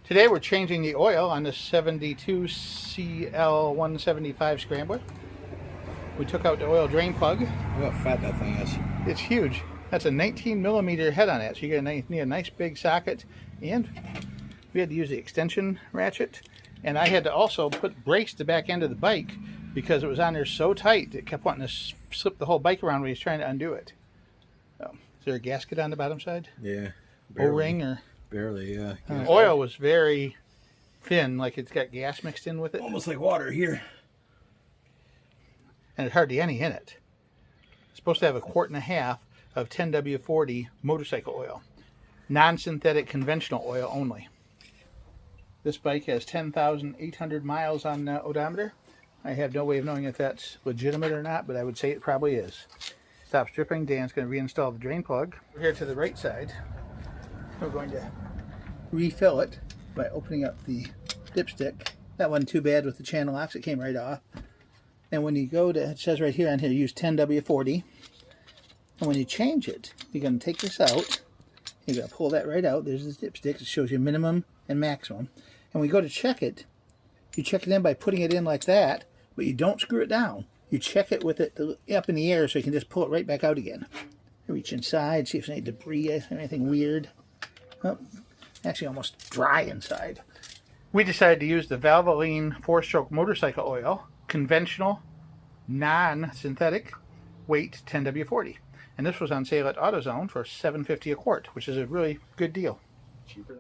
Today we're changing the oil on the 72 CL175 Scrambler. We took out the oil drain plug. Look how fat that thing is. It's huge. That's a 19mm head on it, so you're going to need a nice big socket. And we had to use the extension ratchet. And I had to also brace the back end of the bike because it was on there so tight it kept wanting to slip the whole bike around when he was trying to undo it. So, is there a gasket on the bottom side? Yeah. O-ring or? Barely, yeah. Oil was very thin, like it's got gas mixed in with it. Almost like water here. And there's hardly any in it. It's supposed to have 1.5 quarts of 10W40 motorcycle oil. Non-synthetic conventional oil only. This bike has 10,800 miles on the odometer. I have no way of knowing if that's legitimate or not, but I would say it probably is. Stops dripping. Dan's going to reinstall the drain plug. We're here to the right side. We're going to refill it by opening up the dipstick. That wasn't too bad with the channel locks. It came right off. And when you go to, it says right here on here, use 10W40. And when you change it, you're going to take this out. You're going to pull that right out. There's the dipstick. It shows you minimum and maximum. And when you go to check it, you check it in by putting it in like that, but you don't screw it down. You check it with it up in the air so you can just pull it right back out again. Reach inside, see if there's any debris or anything weird. Oh, actually almost dry inside. We decided to use the Valvoline 4-stroke motorcycle oil, conventional, non-synthetic, weight 10W40. And this was on sale at AutoZone for $7.50 a quart, which is a really good deal. Cheaper.